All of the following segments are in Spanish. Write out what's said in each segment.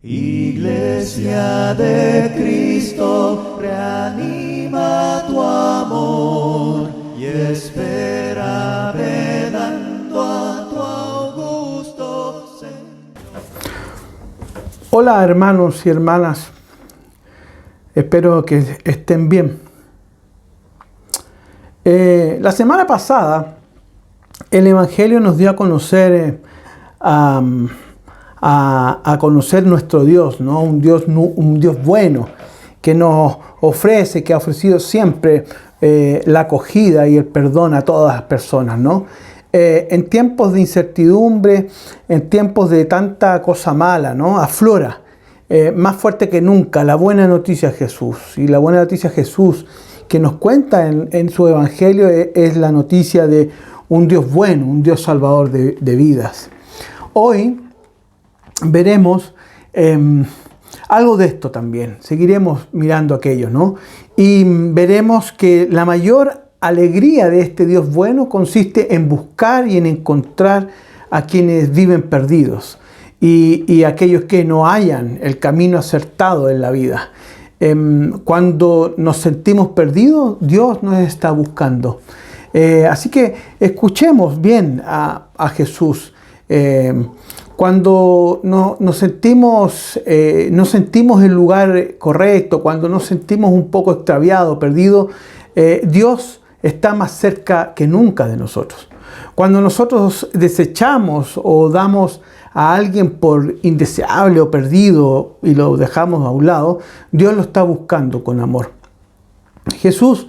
Iglesia de Cristo, reanima tu amor y espera velando a tu augusto Señor. Hola hermanos y hermanas, espero que estén bien. La semana pasada el Evangelio nos dio a conocer a conocer nuestro Dios, ¿no? Un Dios bueno que nos ofrece, que ha ofrecido siempre la acogida y el perdón a todas las personas, ¿no? En tiempos de incertidumbre, en tiempos de tanta cosa mala, ¿no? Aflora más fuerte que nunca la buena noticia de Jesús. Y la buena noticia de Jesús que nos cuenta en su Evangelio es la noticia de un Dios bueno, un Dios salvador de vidas. Hoy veremos algo de esto también. Seguiremos mirando aquello, ¿no? Y veremos que la mayor alegría de este Dios bueno consiste en buscar y en encontrar a quienes viven perdidos y aquellos que no hallan el camino acertado en la vida. Cuando nos sentimos perdidos, Dios nos está buscando. Así que escuchemos bien a Jesús. Cuando nos sentimos el lugar correcto, cuando nos sentimos un poco extraviados, perdidos, Dios está más cerca que nunca de nosotros. Cuando nosotros desechamos o damos a alguien por indeseable o perdido y lo dejamos a un lado, Dios lo está buscando con amor. Jesús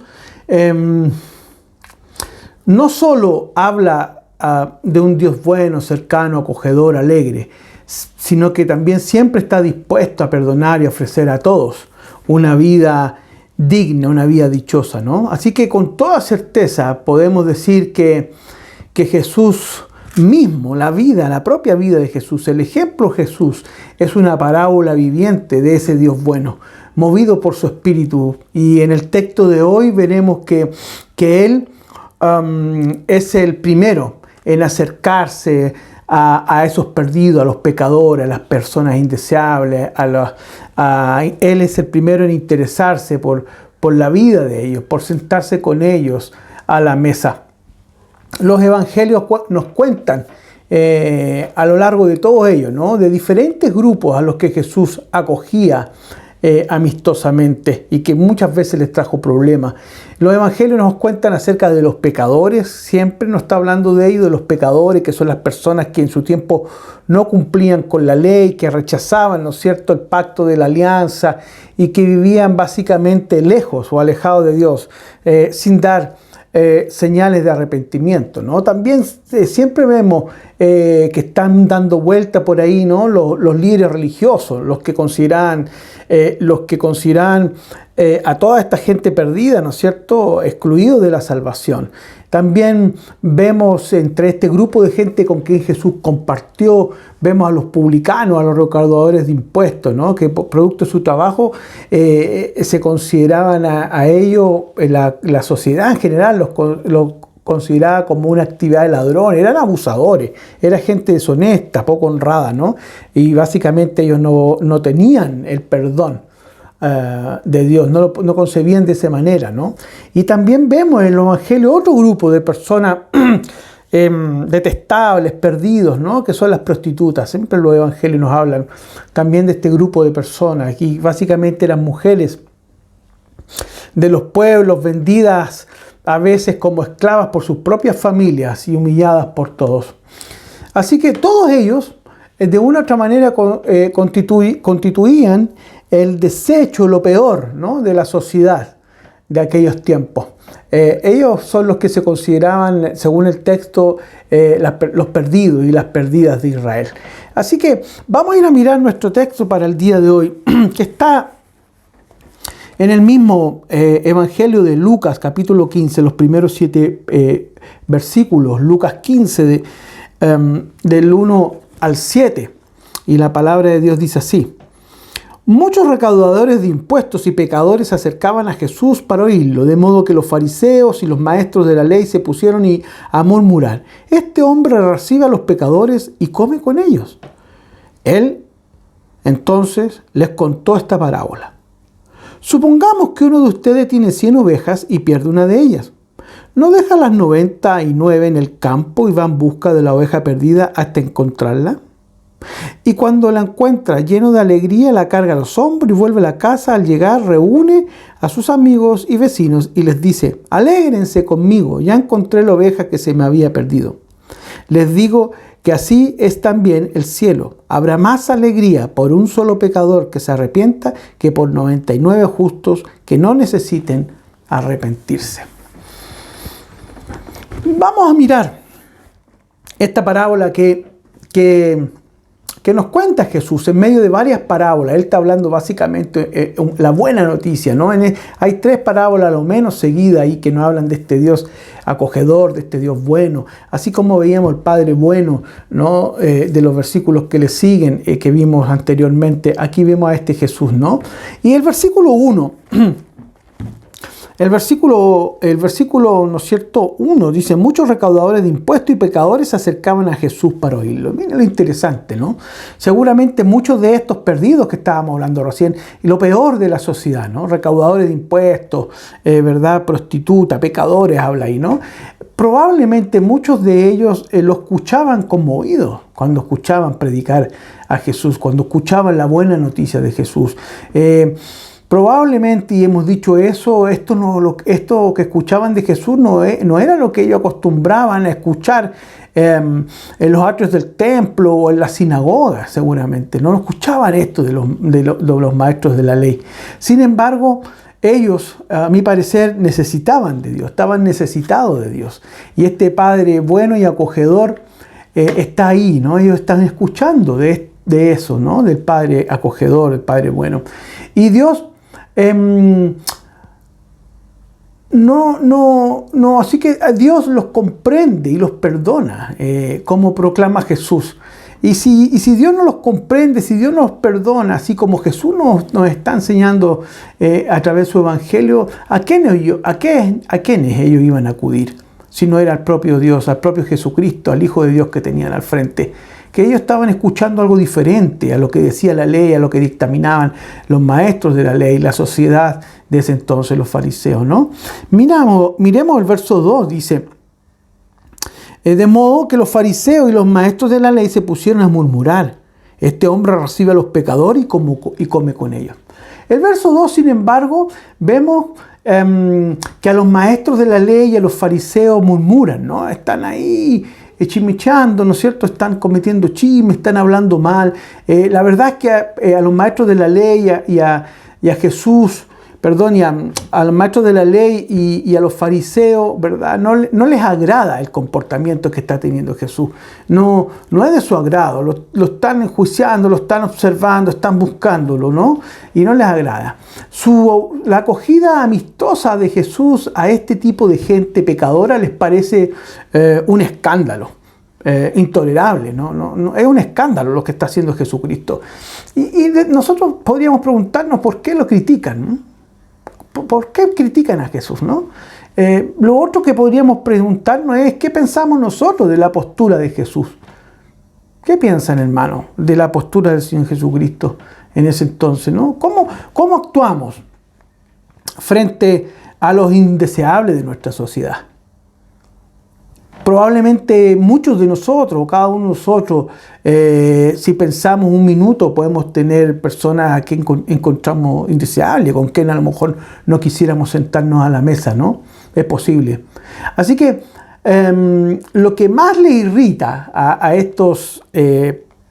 no solo habla de un Dios bueno, cercano, acogedor, alegre, sino que también siempre está dispuesto a perdonar y ofrecer a todos una vida digna, una vida dichosa, ¿no? Así que con toda certeza podemos decir que Jesús mismo, la propia vida de Jesús, el ejemplo de Jesús, es una parábola viviente de ese Dios bueno, movido por su Espíritu. Y en el texto de hoy veremos que Él es el primero en acercarse a esos perdidos, a los pecadores, a las personas indeseables. Él es el primero en interesarse por la vida de ellos, por sentarse con ellos a la mesa. Los evangelios nos cuentan a lo largo de todos ellos, ¿no? De diferentes grupos a los que Jesús acogía amistosamente y que muchas veces les trajo problemas. Los evangelios nos cuentan acerca de los pecadores, siempre nos está hablando de ellos, de los pecadores, que son las personas que en su tiempo no cumplían con la ley, que rechazaban, ¿no es cierto?, el pacto de la alianza y que vivían básicamente lejos o alejados de Dios, sin dar señales de arrepentimiento, ¿no? También siempre vemos que están dando vuelta por ahí, ¿no? Los líderes religiosos, los que consideran a toda esta gente perdida, ¿no es cierto?, excluidos de la salvación. También vemos entre este grupo de gente con quien Jesús compartió, vemos a los publicanos, a los recaudadores de impuestos, ¿no? Que producto de su trabajo se consideraban a ellos, la sociedad en general lo consideraba como una actividad de ladrones, eran abusadores, era gente deshonesta, poco honrada, ¿no? Y básicamente ellos no tenían el perdón de Dios, no concebían de esa manera, ¿no? Y también vemos en el Evangelio otro grupo de personas detestables, perdidos, ¿no? Que son las prostitutas. Siempre los Evangelios nos hablan también de este grupo de personas, y básicamente eran mujeres de los pueblos vendidas a veces como esclavas por sus propias familias y humilladas por todos. Así que todos ellos, de una u otra manera, constituían el desecho, lo peor, ¿no?, de la sociedad de aquellos tiempos. Ellos son los que se consideraban, según el texto, los perdidos y las perdidas de Israel. Así que vamos a ir a mirar nuestro texto para el día de hoy, que está en el mismo Evangelio de Lucas, capítulo 15, los primeros 7 versículos, Lucas 15, del 1 al 7. Y la palabra de Dios dice así: Muchos recaudadores de impuestos y pecadores se acercaban a Jesús para oírlo, de modo que los fariseos y los maestros de la ley se pusieron a murmurar: este hombre recibe a los pecadores y come con ellos. Él Entonces les contó esta parábola. Supongamos que uno de ustedes tiene 100 ovejas y pierde una de ellas. ¿No deja las 99 en el campo y va en busca de la oveja perdida hasta encontrarla? Y cuando la encuentra, lleno de alegría, la carga a los hombros y vuelve a la casa. Al llegar, reúne a sus amigos y vecinos y les dice: alégrense conmigo, ya encontré la oveja que se me había perdido. Les digo que así es también el cielo. Habrá más alegría por un solo pecador que se arrepienta que por 99 justos que no necesiten arrepentirse. Vamos a mirar esta parábola que nos cuenta Jesús en medio de varias parábolas. Él está hablando básicamente la buena noticia, ¿no? Hay 3 parábolas a lo menos seguidas ahí que nos hablan de este Dios acogedor, de este Dios bueno, así como veíamos el Padre bueno, ¿no? De los versículos que le siguen, que vimos anteriormente. Aquí vemos a este Jesús, ¿no? Y el versículo 1... El versículo, ¿no es cierto?, 1 dice: muchos recaudadores de impuestos y pecadores se acercaban a Jesús para oírlo. Miren lo interesante, ¿no? Seguramente muchos de estos perdidos que estábamos hablando recién, y lo peor de la sociedad, ¿no? Recaudadores de impuestos, ¿verdad? Prostitutas, pecadores, habla ahí, ¿no? Probablemente muchos de ellos lo escuchaban conmovidos cuando escuchaban predicar a Jesús, cuando escuchaban la buena noticia de Jesús. Probablemente, y hemos dicho eso, esto que escuchaban de Jesús no era lo que ellos acostumbraban a escuchar en los atrios del templo o en la sinagoga, seguramente. No escuchaban esto de los maestros de la ley. Sin embargo, ellos, a mi parecer, necesitaban de Dios, estaban necesitados de Dios. Y este Padre bueno y acogedor está ahí, ¿no? Ellos están escuchando de eso, ¿no? Del Padre acogedor, el Padre bueno. Y Dios... así que Dios los comprende y los perdona, como proclama Jesús. Y si Dios no los comprende, si Dios nos perdona, así como Jesús nos está enseñando a través de su evangelio, ¿a quiénes ellos iban a acudir? Si no era al propio Dios, al propio Jesucristo, al Hijo de Dios que tenían al frente. Que ellos estaban escuchando algo diferente a lo que decía la ley, a lo que dictaminaban los maestros de la ley, la sociedad de ese entonces, los fariseos, ¿no? Miremos el verso 2, dice: de modo que los fariseos y los maestros de la ley se pusieron a murmurar: este hombre recibe a los pecadores y come con ellos. El verso 2, sin embargo, vemos que a los maestros de la ley y a los fariseos murmuran, ¿no? Están ahí chimichando, ¿no es cierto? Están cometiendo chismes, están hablando mal. La verdad es que a los maestros de la ley y a Jesús, perdón, y a los maestros de la ley y a los fariseos, ¿verdad? No les agrada el comportamiento que está teniendo Jesús. No es de su agrado. Lo están enjuiciando, lo están observando, están buscándolo, ¿no? Y no les agrada. La acogida amistosa de Jesús a este tipo de gente pecadora les parece un escándalo. Intolerable, ¿no? Es un escándalo lo que está haciendo Jesucristo. Y nosotros podríamos preguntarnos por qué lo critican, ¿no? ¿Por qué critican a Jesús, no? Lo otro que podríamos preguntarnos es ¿qué pensamos nosotros de la postura de Jesús? ¿Qué piensan, hermano, de la postura del Señor Jesucristo en ese entonces, no? ¿Cómo actuamos frente a los indeseables de nuestra sociedad? Probablemente muchos de nosotros, cada uno de nosotros, si pensamos un minuto, podemos tener personas a quien encontramos indeseables, con quien a lo mejor no quisiéramos sentarnos a la mesa, ¿no? Es posible. Así que lo que más le irrita a estos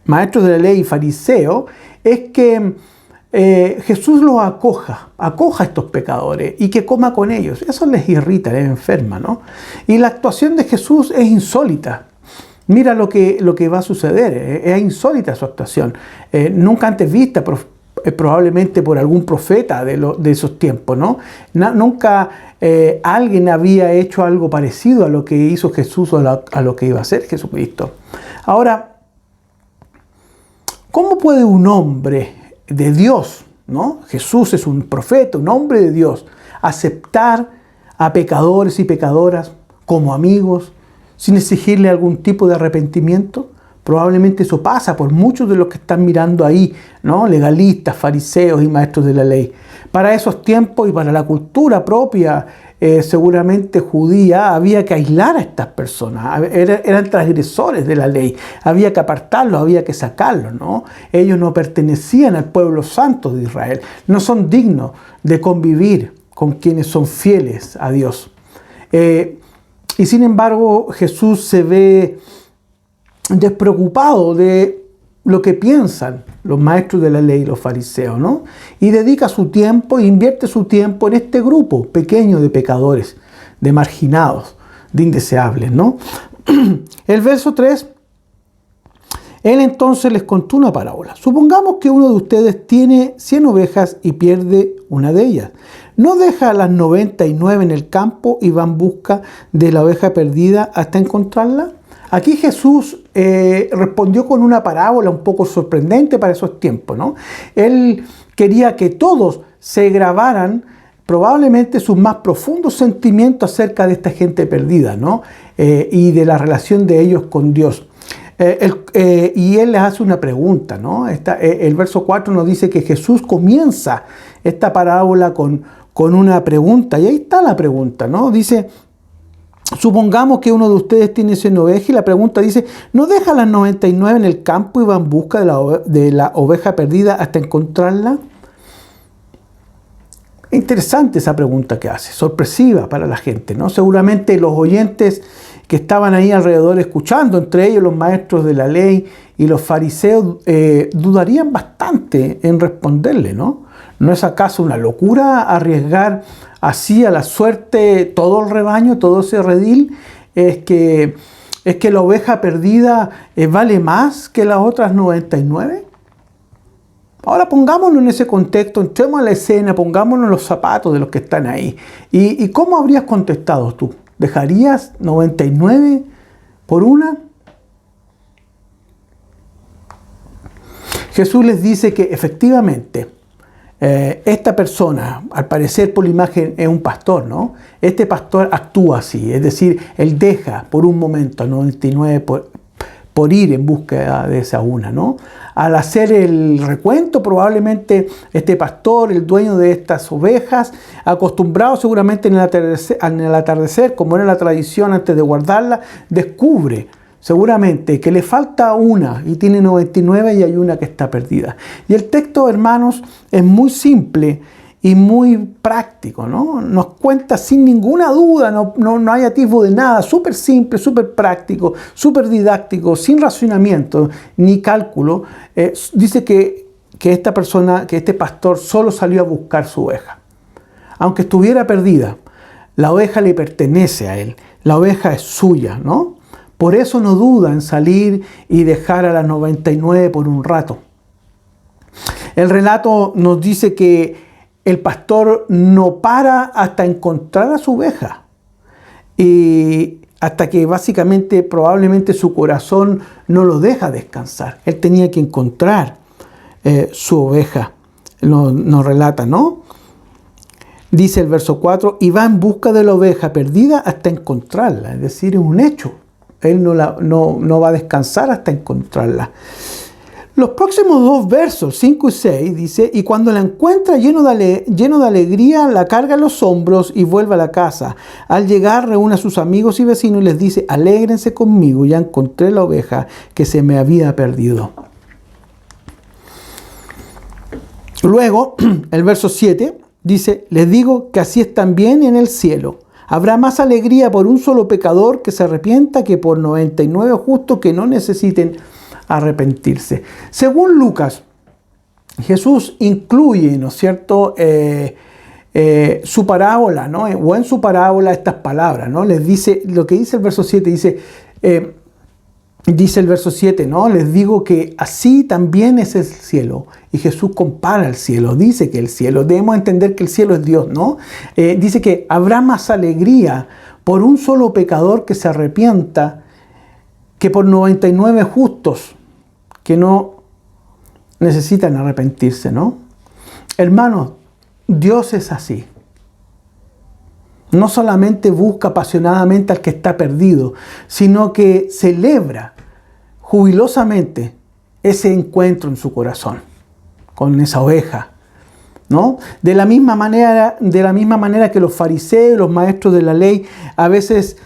maestros de la ley y fariseos es que Jesús los acoja a estos pecadores y que coma con ellos. Eso les irrita, les enferma, ¿no? Y la actuación de Jesús es insólita. Mira lo que va a suceder. Es insólita su actuación. Nunca antes vista, probablemente por algún profeta de esos tiempos, ¿no? Nunca alguien había hecho algo parecido a lo que hizo Jesús o a lo que iba a hacer Jesucristo. Ahora, ¿cómo puede un hombre de Dios, ¿no? Jesús es un profeta, un hombre de Dios, aceptar a pecadores y pecadoras como amigos sin exigirle algún tipo de arrepentimiento? Probablemente eso pasa por muchos de los que están mirando ahí, ¿no? Legalistas, fariseos y maestros de la ley. Para esos tiempos y para la cultura propia, seguramente judía, había que aislar a estas personas. Eran transgresores de la ley. Había que apartarlos, había que sacarlos, ¿no? Ellos no pertenecían al pueblo santo de Israel. No son dignos de convivir con quienes son fieles a Dios. Y sin embargo, Jesús se ve despreocupado de lo que piensan los maestros de la ley y los fariseos, ¿no? Y dedica su tiempo, invierte su tiempo en este grupo pequeño de pecadores, de marginados, de indeseables, ¿no? El verso 3, él entonces les contó una parábola. Supongamos que uno de ustedes tiene 100 ovejas y pierde una de ellas. ¿No deja a las 99 en el campo y va en busca de la oveja perdida hasta encontrarla? Aquí Jesús respondió con una parábola un poco sorprendente para esos tiempos, ¿no? Él quería que todos se grabaran probablemente sus más profundos sentimientos acerca de esta gente perdida, ¿no? Y de la relación de ellos con Dios. Y él les hace una pregunta, ¿no? El verso 4 nos dice que Jesús comienza esta parábola con una pregunta, y ahí está la pregunta, ¿no? Dice: supongamos que uno de ustedes tiene 100 ovejas y la pregunta dice: ¿no deja las 99 en el campo y va en busca de la oveja perdida hasta encontrarla? Interesante esa pregunta que hace, sorpresiva para la gente, ¿no? Seguramente los oyentes que estaban ahí alrededor escuchando, entre ellos los maestros de la ley y los fariseos, dudarían bastante en responderle, ¿no? ¿No es acaso una locura arriesgar así a la suerte todo el rebaño, todo ese redil? ¿Es que la oveja perdida vale más que las otras 99? Ahora pongámonos en ese contexto, entremos a la escena, pongámonos en los zapatos de los que están ahí. ¿Y cómo habrías contestado tú? ¿Dejarías 99 por una? Jesús les dice que efectivamente esta persona, al parecer por la imagen, es un pastor, ¿no? Este pastor actúa así, es decir, él deja por un momento a 99 por ir en búsqueda de esa una, ¿no? Al hacer el recuento, probablemente este pastor, el dueño de estas ovejas, acostumbrado seguramente en el atardecer, como era la tradición antes de guardarla, descubre seguramente que le falta una y tiene 99 y hay una que está perdida. Y el texto, hermanos, es muy simple y muy práctico, ¿no? Nos cuenta sin ninguna duda, no hay atisbo de nada, súper simple, súper práctico, súper didáctico, sin racionamiento ni cálculo. Dice que esta persona, que este pastor solo salió a buscar su oveja. Aunque estuviera perdida, la oveja le pertenece a él, la oveja es suya, ¿no? Por eso no duda en salir y dejar a las 99 por un rato. El relato nos dice que el pastor no para hasta encontrar a su oveja. Y hasta que básicamente, probablemente su corazón no lo deja descansar. Él tenía que encontrar su oveja. Nos relata, ¿no? Dice el verso 4, y va en busca de la oveja perdida hasta encontrarla. Es decir, es un hecho. Él no va a descansar hasta encontrarla. Los próximos dos versos, 5 y 6, dice: y cuando la encuentra lleno de alegría, la carga en los hombros y vuelve a la casa. Al llegar, reúne a sus amigos y vecinos y les dice: alégrense conmigo, ya encontré la oveja que se me había perdido. Luego, el verso 7 dice: les digo que así es también en el cielo. Habrá más alegría por un solo pecador que se arrepienta que por 99 justos que no necesiten arrepentirse. Según Lucas, Jesús incluye, ¿no es cierto?, su parábola, ¿no? O en su parábola estas palabras, ¿no? Les dice, lo que dice el verso 7, dice el verso 7, ¿no? Les digo que así también es el cielo. Y Jesús compara el cielo, dice que el cielo, debemos entender que el cielo es Dios, ¿no? Dice que habrá más alegría por un solo pecador que se arrepienta que por 99 justos que no necesitan arrepentirse, ¿no? Hermanos, Dios es así. No solamente busca apasionadamente al que está perdido, sino que celebra jubilosamente ese encuentro en su corazón con esa oveja, ¿no? De la misma manera que los fariseos, los maestros de la ley, a veces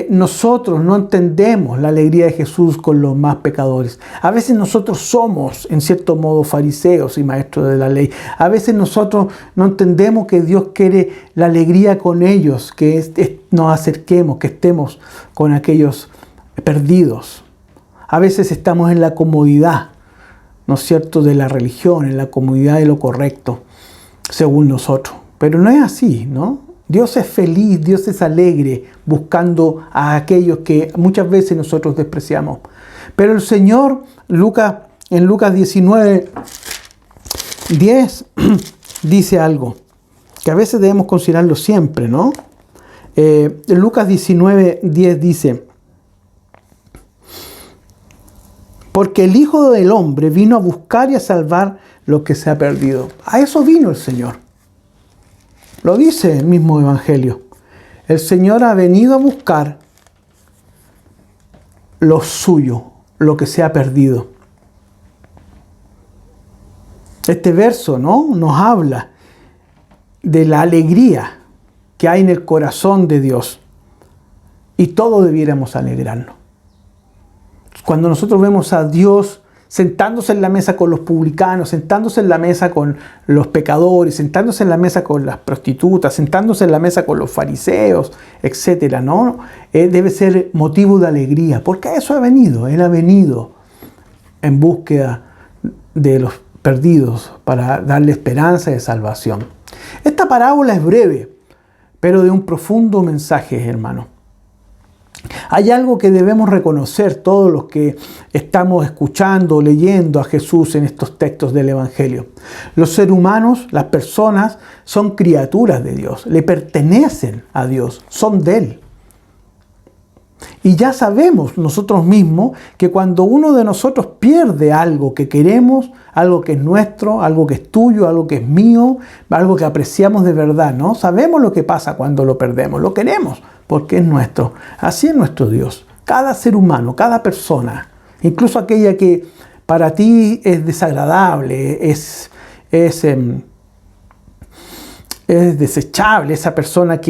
nosotros no entendemos la alegría de Jesús con los más pecadores. A veces nosotros somos, en cierto modo, fariseos y maestros de la ley. A veces nosotros no entendemos que Dios quiere la alegría con ellos, que nos acerquemos, que estemos con aquellos perdidos. A veces estamos en la comodidad, ¿no es cierto?, de la religión, en la comodidad de lo correcto, según nosotros. Pero no es así, ¿no? Dios es feliz, Dios es alegre, buscando a aquellos que muchas veces nosotros despreciamos. Pero el Señor, en Lucas 19:10, dice algo que a veces debemos considerarlo siempre, ¿no? En Lucas 19:10 dice: porque el Hijo del Hombre vino a buscar y a salvar lo que se ha perdido. A eso vino el Señor. Lo dice el mismo Evangelio. El Señor ha venido a buscar lo suyo, lo que se ha perdido. Este verso, ¿no?, nos habla de la alegría que hay en el corazón de Dios. Y todos debiéramos alegrarnos. Cuando nosotros vemos a Dios sentándose en la mesa con los publicanos, sentándose en la mesa con los pecadores, sentándose en la mesa con las prostitutas, sentándose en la mesa con los fariseos, etcétera, ¿no? Debe ser motivo de alegría, porque a eso ha venido. Él ha venido en búsqueda de los perdidos para darle esperanza de salvación. Esta parábola es breve, pero de un profundo mensaje, hermano. Hay algo que debemos reconocer todos los que estamos escuchando, leyendo a Jesús en estos textos del Evangelio. Los seres humanos, las personas, son criaturas de Dios, le pertenecen a Dios, son de Él. Y ya sabemos nosotros mismos que cuando uno de nosotros pierde algo que queremos, algo que es nuestro, algo que es tuyo, algo que es mío, algo que apreciamos de verdad, ¿no? Sabemos lo que pasa cuando lo perdemos, lo queremos porque es nuestro. Así es nuestro Dios. Cada ser humano, cada persona, incluso aquella que para ti es desagradable, es desechable, esa persona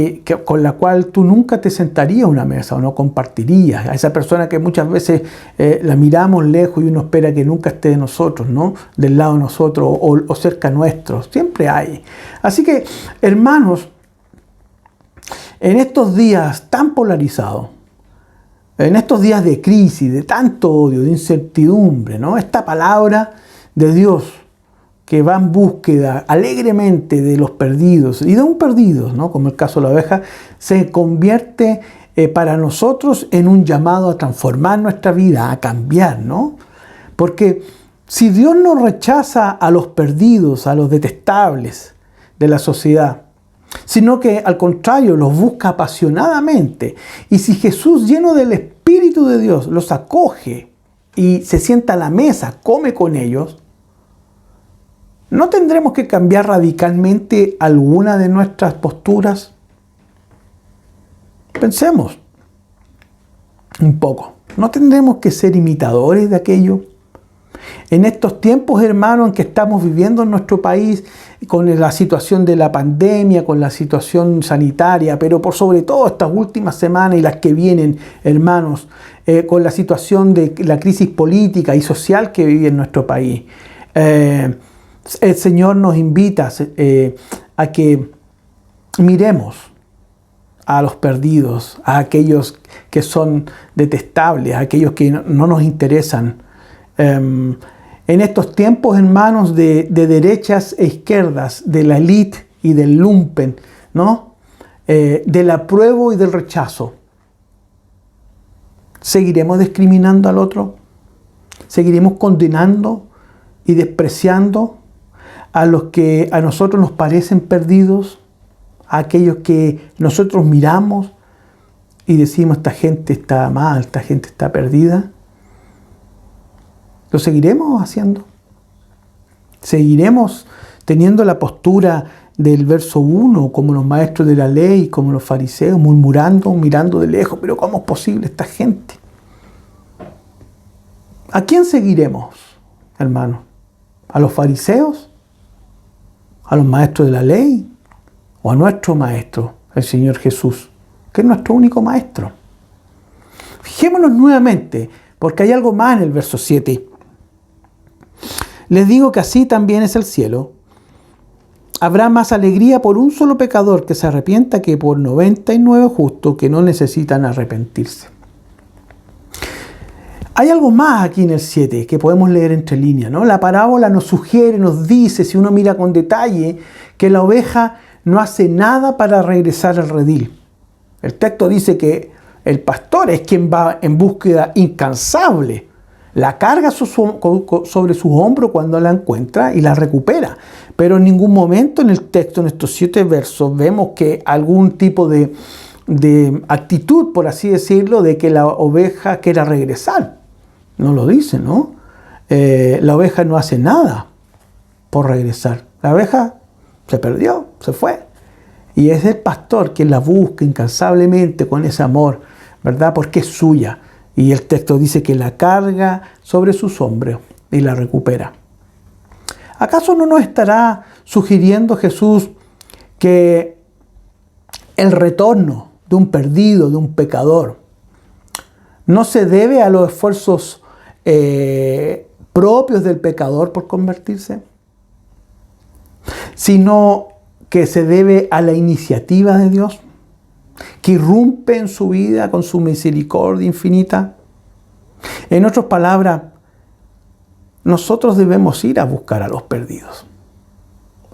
con la cual tú nunca te sentarías a una mesa o no compartirías, a esa persona que muchas veces la miramos lejos y uno espera que nunca esté de nosotros, ¿no?, del lado de nosotros o cerca nuestro, siempre hay. Así que, hermanos, en estos días tan polarizados, en estos días de crisis, de tanto odio, de incertidumbre, ¿no?, esta palabra de Dios que va en búsqueda alegremente de los perdidos y de un perdido, ¿no?, como el caso de la oveja, se convierte para nosotros en un llamado a transformar nuestra vida, a cambiar, ¿no? Porque si Dios no rechaza a los perdidos, a los detestables de la sociedad, sino que al contrario los busca apasionadamente, y si Jesús, lleno del Espíritu de Dios, los acoge y se sienta a la mesa, come con ellos, ¿no tendremos que cambiar radicalmente alguna de nuestras posturas? Pensemos un poco. ¿No tendremos que ser imitadores de aquello? En estos tiempos, hermanos, en que estamos viviendo en nuestro país, con la situación de la pandemia, con la situación sanitaria, pero por sobre todo estas últimas semanas y las que vienen, hermanos, con la situación de la crisis política y social que vive en nuestro país, el Señor nos invita a que miremos a los perdidos, a aquellos que son detestables, a aquellos que no nos interesan. En estos tiempos, hermanos, de derechas e izquierdas, de la élite y del lumpen, ¿no?, del apruebo y del rechazo, ¿seguiremos discriminando al otro? ¿Seguiremos condenando y despreciando a los que a nosotros nos parecen perdidos, a aquellos que nosotros miramos y decimos, esta gente está mal, esta gente está perdida? ¿Lo seguiremos haciendo? ¿Seguiremos teniendo la postura del verso 1, como los maestros de la ley, como los fariseos, murmurando, mirando de lejos? ¿Pero cómo es posible esta gente? ¿A quién seguiremos, hermano? ¿A los fariseos? ¿A los maestros de la ley? ¿O a nuestro maestro, el Señor Jesús, que es nuestro único maestro? Fijémonos nuevamente, porque hay algo más en el verso 7. Les digo que así también es el cielo. Habrá más alegría por un solo pecador que se arrepienta que por 99 justos que no necesitan arrepentirse. Hay algo más aquí en el 7 que podemos leer entre líneas, ¿no? La parábola nos sugiere, nos dice, si uno mira con detalle, que la oveja no hace nada para regresar al redil. El texto dice que el pastor es quien va en búsqueda incansable. La carga sobre sus hombros cuando la encuentra y la recupera. Pero en ningún momento en el texto, en estos 7 versos, vemos que algún tipo de actitud, por así decirlo, de que la oveja quiera regresar. No lo dice, ¿no? La oveja no hace nada por regresar. La oveja se perdió, se fue. Y es el pastor quien la busca incansablemente con ese amor, ¿verdad? Porque es suya. Y el texto dice que la carga sobre sus hombros y la recupera. ¿Acaso no nos estará sugiriendo Jesús que el retorno de un perdido, de un pecador, no se debe a los esfuerzos propios del pecador por convertirse, sino que se debe a la iniciativa de Dios, que irrumpe en su vida con su misericordia infinita? En otras palabras, nosotros debemos ir a buscar a los perdidos.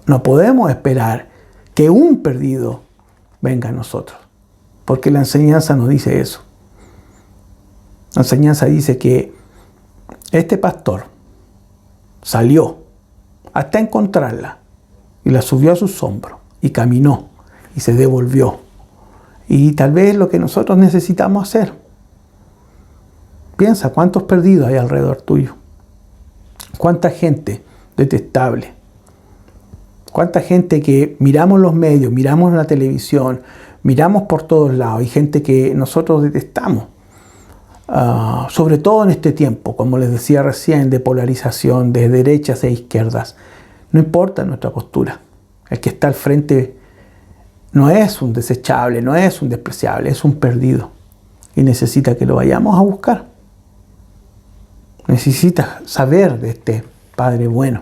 No podemos esperar que un perdido venga a nosotros, porque la enseñanza nos dice eso. La enseñanza dice que este pastor salió hasta encontrarla y la subió a sus hombros y caminó y se devolvió. Y tal vez lo que nosotros necesitamos hacer. Piensa cuántos perdidos hay alrededor tuyo. Cuánta gente detestable. Cuánta gente que miramos los medios, miramos la televisión, miramos por todos lados. Hay gente que nosotros detestamos. Sobre todo en este tiempo, como les decía recién, de polarización de derechas e izquierdas. No importa nuestra postura. El que está al frente no es un desechable, no es un despreciable, es un perdido. Y necesita que lo vayamos a buscar. Necesita saber de este Padre bueno.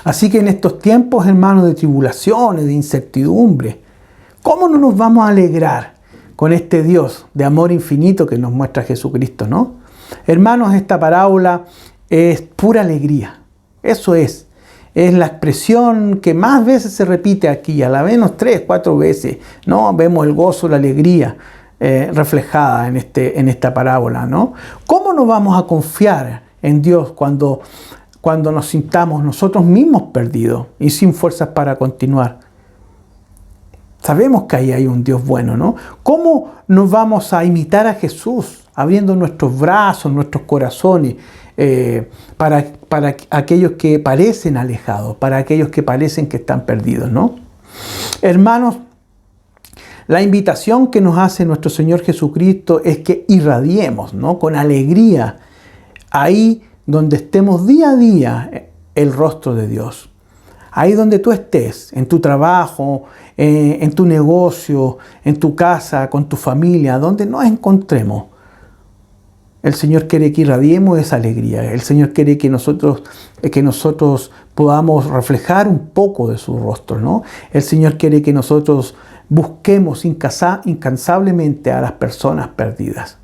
Así que en estos tiempos, hermanos, de tribulaciones, de incertidumbre, ¿cómo no nos vamos a alegrar con este Dios de amor infinito que nos muestra Jesucristo, ¿no? Hermanos, esta parábola es pura alegría. Eso es la expresión que más veces se repite aquí, a la menos 3, 4 veces, ¿no? Vemos el gozo, la alegría reflejada en esta parábola, ¿no? ¿Cómo nos vamos a confiar en Dios cuando nos sintamos nosotros mismos perdidos y sin fuerzas para continuar? Sabemos que ahí hay un Dios bueno, ¿no? ¿Cómo nos vamos a imitar a Jesús abriendo nuestros brazos, nuestros corazones para aquellos que parecen alejados, para aquellos que parecen que están perdidos, ¿no? Hermanos, la invitación que nos hace nuestro Señor Jesucristo es que irradiemos, ¿no? Con alegría ahí donde estemos día a día el rostro de Dios. Ahí donde tú estés, en tu trabajo, en tu negocio, en tu casa, con tu familia, donde nos encontremos, el Señor quiere que irradiemos esa alegría. El Señor quiere que nosotros podamos reflejar un poco de su rostro, ¿no? El Señor quiere que nosotros busquemos incansablemente a las personas perdidas.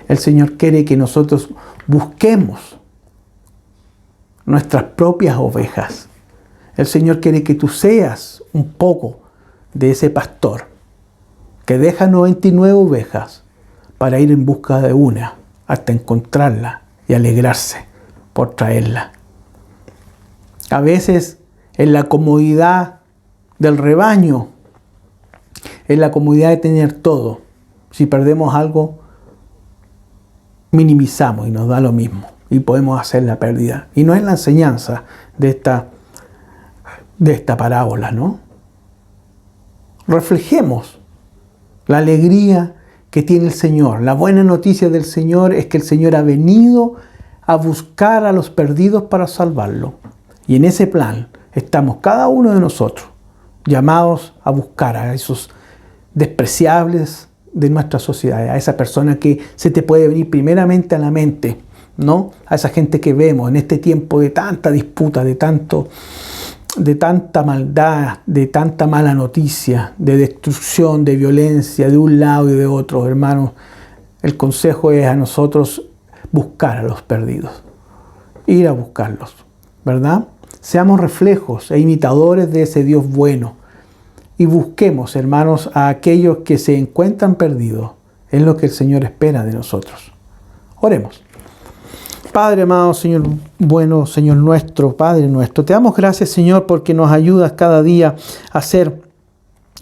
El Señor quiere que nosotros busquemos nuestras propias ovejas. El Señor quiere que tú seas un poco de ese pastor que deja 99 ovejas para ir en busca de una hasta encontrarla y alegrarse por traerla. A veces en la comodidad del rebaño, en la comodidad de tener todo, si perdemos algo, minimizamos y nos da lo mismo y podemos hacer la pérdida. Y no es la enseñanza de esta parábola, ¿no? Reflejemos la alegría que tiene el Señor. La buena noticia del Señor es que el Señor ha venido a buscar a los perdidos para salvarlos. Y en ese plan estamos cada uno de nosotros llamados a buscar a esos despreciables de nuestra sociedad, a esa persona que se te puede venir primeramente a la mente, ¿no? A esa gente que vemos en este tiempo de tanta disputa, de tanta maldad, de tanta mala noticia, de destrucción, de violencia de un lado y de otro, hermanos. El consejo es a nosotros buscar a los perdidos, ir a buscarlos, ¿verdad? Seamos reflejos e imitadores de ese Dios bueno y busquemos, hermanos, a aquellos que se encuentran perdidos. Es lo que el Señor espera de nosotros. Oremos. Padre amado, Señor bueno, Señor nuestro, Padre nuestro, te damos gracias, Señor, porque nos ayudas cada día a ser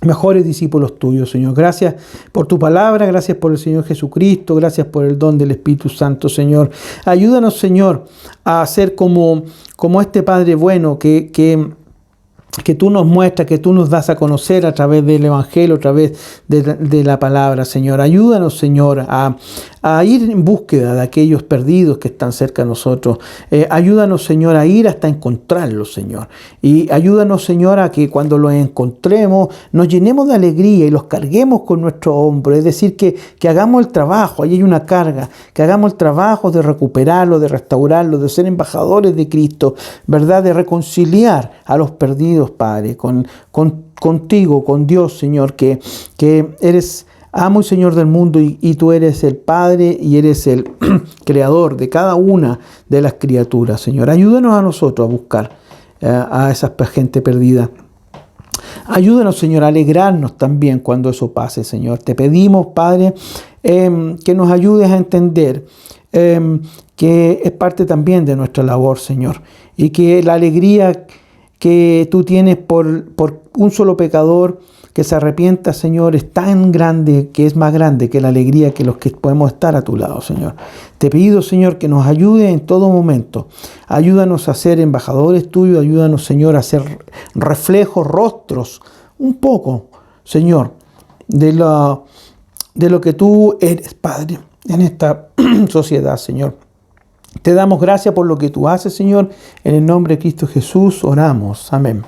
mejores discípulos tuyos, Señor. Gracias por tu palabra, gracias por el Señor Jesucristo, gracias por el don del Espíritu Santo, Señor. Ayúdanos, Señor, a ser como este Padre bueno que tú nos muestras, que tú nos das a conocer a través del Evangelio, a través de la palabra, Señor. Ayúdanos, Señor, a ir en búsqueda de aquellos perdidos que están cerca de nosotros. Ayúdanos, Señor, a ir hasta encontrarlos, Señor. Y ayúdanos, Señor, a que cuando los encontremos nos llenemos de alegría y los carguemos con nuestro hombro. Es decir, que hagamos el trabajo, ahí hay una carga, que hagamos el trabajo de recuperarlos, de restaurarlos, de ser embajadores de Cristo, ¿verdad? De reconciliar a los perdidos, Padre, contigo, con Dios, Señor, que eres amo y Señor del mundo y tú eres el Padre y eres el creador de cada una de las criaturas, Señor. Ayúdanos a nosotros a buscar a esa gente perdida. Ayúdanos, Señor, a alegrarnos también cuando eso pase, Señor. Te pedimos, Padre, que nos ayudes a entender que es parte también de nuestra labor, Señor, y que la alegría que tú tienes por un solo pecador que se arrepienta, Señor, es tan grande, que es más grande que la alegría que los que podemos estar a tu lado, Señor. Te pido, Señor, que nos ayude en todo momento. Ayúdanos a ser embajadores tuyos, ayúdanos, Señor, a ser reflejos, rostros, un poco, Señor, de lo que tú eres, Padre, en esta sociedad, Señor. Te damos gracias por lo que tú haces, Señor. En el nombre de Cristo Jesús oramos. Amén.